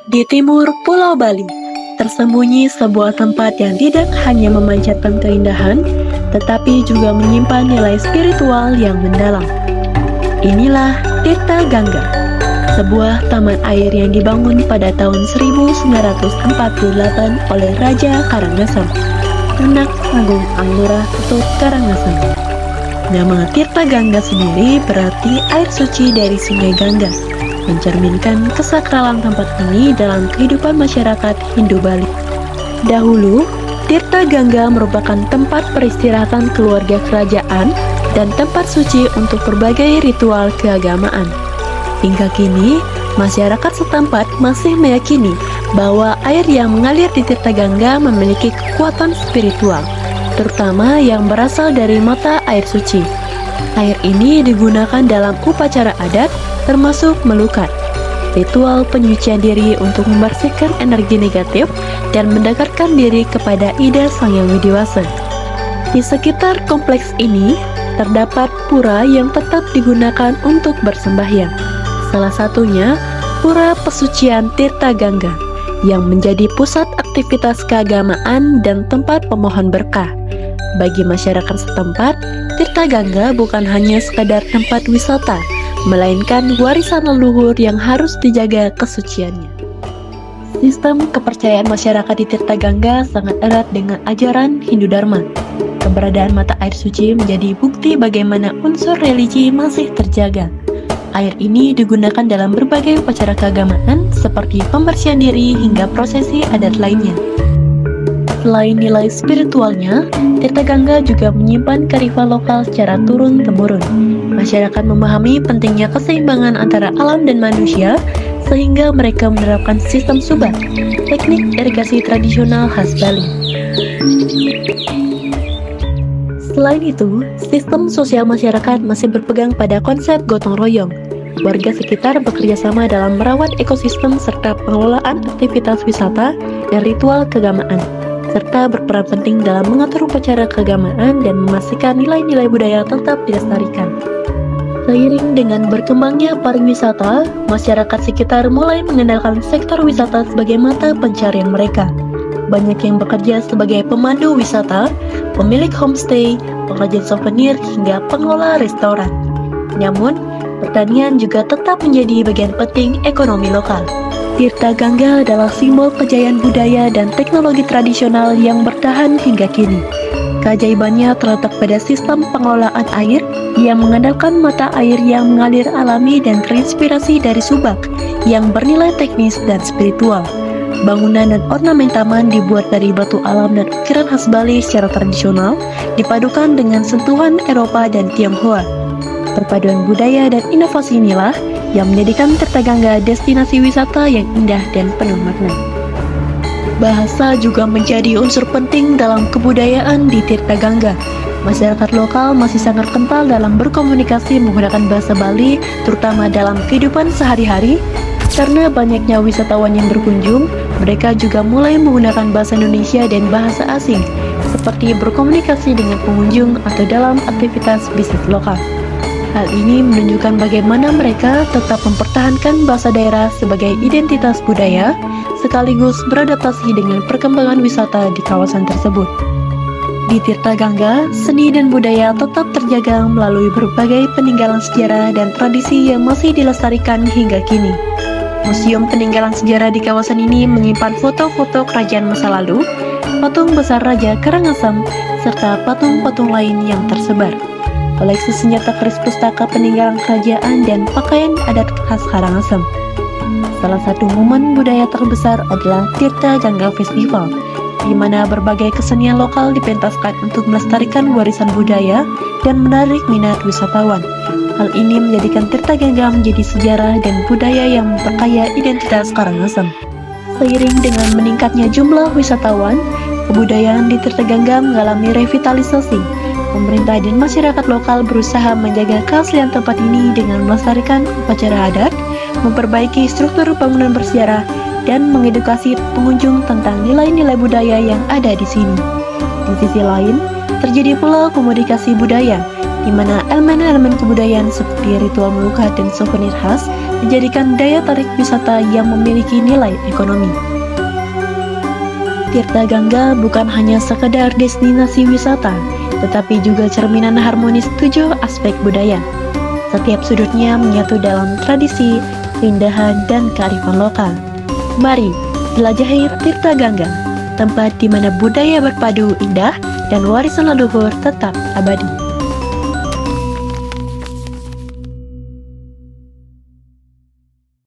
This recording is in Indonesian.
Di timur Pulau Bali, tersembunyi sebuah tempat yang tidak hanya memanjatkan keindahan, tetapi juga menyimpan nilai spiritual yang mendalam. Inilah Tirta Gangga, sebuah taman air yang dibangun pada tahun 1948 oleh Raja Karangasem, anak Agung Alura Ketut Karangasem. Nama Tirta Gangga sendiri berarti air suci dari Sungai Gangga, mencerminkan kesakralan tempat ini dalam kehidupan masyarakat Hindu Bali. Dahulu, Tirta Gangga merupakan tempat peristirahatan keluarga kerajaan dan tempat suci untuk berbagai ritual keagamaan. Hingga kini, masyarakat setempat masih meyakini bahwa air yang mengalir di Tirta Gangga memiliki kekuatan spiritual, terutama yang berasal dari mata air suci. Air ini digunakan dalam upacara adat, termasuk melukat, ritual penyucian diri untuk membersihkan energi negatif dan mendekatkan diri kepada Ida Sang Yang Widiwasa. Di sekitar kompleks ini, terdapat pura yang tetap digunakan untuk bersembahyang. Salah satunya, Pura Pesucian Tirta Gangga, yang menjadi pusat aktivitas keagamaan dan tempat pemohon berkah. Bagi masyarakat setempat, Tirta Gangga bukan hanya sekadar tempat wisata, melainkan warisan leluhur yang harus dijaga kesuciannya. Sistem kepercayaan masyarakat di Tirta Gangga sangat erat dengan ajaran Hindu Dharma. Keberadaan mata air suci menjadi bukti bagaimana unsur religi masih terjaga. Air ini digunakan dalam berbagai upacara keagamaan seperti pembersihan diri hingga prosesi adat lainnya. Selain nilai spiritualnya, Tirta Gangga juga menyimpan kearifan lokal secara turun-temurun. Masyarakat memahami pentingnya keseimbangan antara alam dan manusia, sehingga mereka menerapkan sistem subak, teknik irigasi tradisional khas Bali. Selain itu, sistem sosial masyarakat masih berpegang pada konsep gotong royong. Warga sekitar bekerja sama dalam merawat ekosistem serta pengelolaan aktivitas wisata dan ritual keagamaan, serta berperan penting dalam mengatur upacara keagamaan dan memastikan nilai-nilai budaya tetap dilestarikan. Seiring dengan berkembangnya pariwisata, masyarakat sekitar mulai mengenalkan sektor wisata sebagai mata pencarian mereka. Banyak yang bekerja sebagai pemandu wisata, pemilik homestay, pengrajin souvenir, hingga pengelola restoran. Namun, pertanian juga tetap menjadi bagian penting ekonomi lokal. Tirta Gangga adalah simbol kejayaan budaya dan teknologi tradisional yang bertahan hingga kini. Keajaibannya terletak pada sistem pengelolaan air yang mengandalkan mata air yang mengalir alami dan terinspirasi dari subak yang bernilai teknis dan spiritual. Bangunan dan ornamen taman dibuat dari batu alam dan ukiran khas Bali secara tradisional, dipadukan dengan sentuhan Eropa dan Tionghoa. Perpaduan budaya dan inovasi inilah yang menjadikan Tirta Gangga destinasi wisata yang indah dan penuh makna. Bahasa juga menjadi unsur penting dalam kebudayaan di Tirta Gangga. Masyarakat lokal masih sangat kental dalam berkomunikasi menggunakan bahasa Bali, terutama dalam kehidupan sehari-hari. Karena banyaknya wisatawan yang berkunjung, mereka juga mulai menggunakan bahasa Indonesia dan bahasa asing, seperti berkomunikasi dengan pengunjung atau dalam aktivitas bisnis lokal. Hal ini menunjukkan bagaimana mereka tetap mempertahankan bahasa daerah sebagai identitas budaya, sekaligus beradaptasi dengan perkembangan wisata di kawasan tersebut. Di Tirta Gangga, seni dan budaya tetap terjaga melalui berbagai peninggalan sejarah dan tradisi yang masih dilestarikan hingga kini. Museum Peninggalan Sejarah di kawasan ini menyimpan foto-foto kerajaan masa lalu, patung besar Raja Karangasem, serta patung-patung lain yang tersebar. Koleksi senjata keris pustaka peninggalan kerajaan dan pakaian adat khas Karangasem. Salah satu momen budaya terbesar adalah Tirta Gangga Festival, di mana berbagai kesenian lokal dipentaskan untuk melestarikan warisan budaya dan menarik minat wisatawan. Hal ini menjadikan Tirta Gangga menjadi sejarah dan budaya yang memperkaya identitas Karangasem. Seiring dengan meningkatnya jumlah wisatawan, kebudayaan di Tirta Gangga mengalami revitalisasi. Pemerintah dan masyarakat lokal berusaha menjaga keaslian tempat ini dengan melestarikan upacara adat, memperbaiki struktur bangunan bersejarah, dan mengedukasi pengunjung tentang nilai-nilai budaya yang ada di sini. Di sisi lain, terjadi pula komunikasi budaya, di mana elemen-elemen kebudayaan seperti ritual melukat dan souvenir khas dijadikan daya tarik wisata yang memiliki nilai ekonomi. Tirta Gangga bukan hanya sekedar destinasi wisata, tetapi juga cerminan harmonis 7 aspek budaya. Setiap sudutnya menyatu dalam tradisi, keindahan, dan kearifan lokal. Mari, jelajahi Tirta Gangga, tempat di mana budaya berpadu indah dan warisan leluhur tetap abadi.